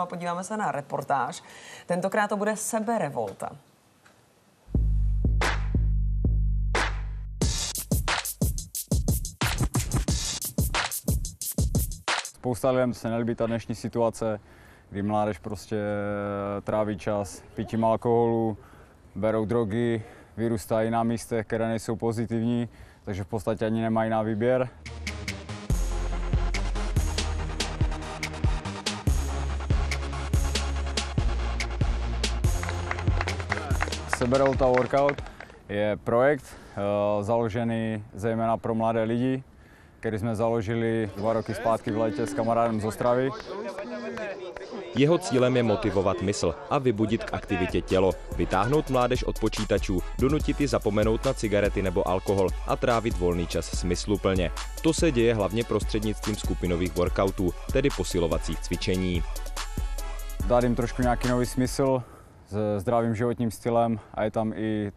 A podíváme se na reportáž. Tentokrát to bude seberevolta. Spousta lidem se nelíbí ta dnešní situace, kdy mládež prostě tráví čas pitím alkoholu, berou drogy, vyrůstají na místech, které nejsou pozitivní, takže v podstatě ani nemají na výběr. Seberevolta Workout je projekt založený zejména pro mladé lidi, který jsme založili 2 roky zpátky v létě s kamarádem z Ostravy. Jeho cílem je motivovat mysl a vybudit k aktivitě tělo, vytáhnout mládež od počítačů, donutit ji zapomenout na cigarety nebo alkohol a trávit volný čas smysluplně. To se děje hlavně prostřednictvím skupinových workoutů, tedy posilovacích cvičení. Dát jim trošku nějaký nový smysl se zdravým životním stylem a je tam i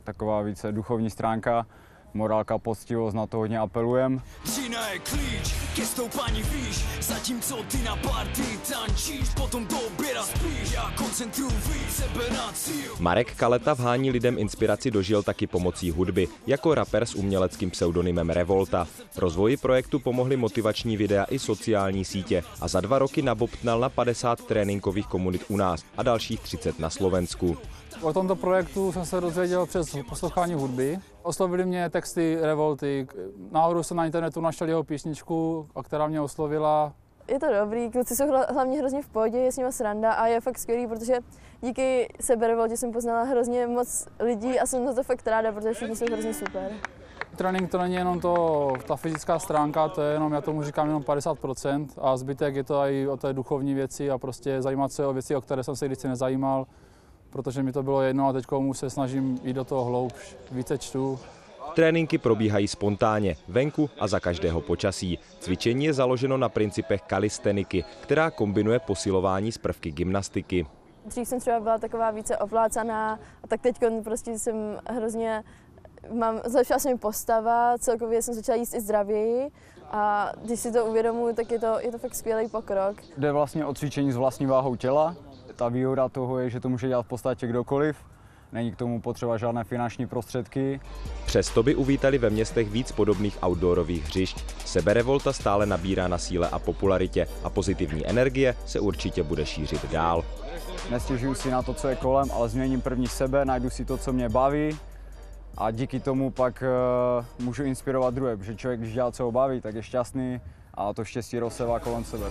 taková více duchovní stránka. Morálka, poctivost, na to hodně apelujem. Čína je klíč ke stoupání výš, zatímco ty na party tančíš, potom do oběda spíš, já koncentruji víc sebe na cíl. Marek Kaleta vhání lidem inspiraci dožil taky pomocí hudby, jako rapper s uměleckým pseudonymem Revolta. Rozvoji projektu pomohly motivační videa i sociální sítě a za 2 roky nabobtnal na 50 tréninkových komunit u nás a dalších 30 na Slovensku. O tomto projektu jsem se dozvěděl přes poslouchání hudby. Oslovily mě texty Revolty. Náhodou jsem na internetu našel jeho písničku, která mě oslovila. Je to dobrý, kluci jsou hlavně hrozně v pohodě, je s nimi sranda a je fakt skvělý, protože díky seberevoltě jsem poznala hrozně moc lidí a jsem na to fakt ráda, protože všichni jsou hrozně super. Trénink to není jenom ta fyzická stránka, to je jenom, já tomu říkám, jenom 50% a zbytek je to i o té duchovní věci a prostě zajímat se o věci, o které jsem se kdysi nezajímal, protože mi to bylo jedno a teď se snažím jít do toho hloubš, více čtu. Tréninky probíhají spontánně, venku a za každého počasí. Cvičení je založeno na principech kalisteniky, která kombinuje posilování s prvky gymnastiky. Dřív jsem třeba byla taková více ovlácaná a tak teď prostě jsem hrozně, zlepšila se mi postava, celkově jsem začala jíst i zdravěji a když si to uvědomuji, tak je to fakt skvělý pokrok. Jde vlastně o cvičení s vlastní váhou těla. Ta výhoda toho je, že to může dělat v podstatě kdokoliv. Není k tomu potřeba žádné finanční prostředky. Přesto by uvítali ve městech víc podobných outdoorových hřišť. Seberevolta stále nabírá na síle a popularitě a pozitivní energie se určitě bude šířit dál. Nestěžuju si na to, co je kolem, ale změním první sebe, najdu si to, co mě baví a díky tomu pak můžu inspirovat druhé, protože člověk, když dělá, co ho baví, tak je šťastný a to štěstí rozsévá kolem sebe.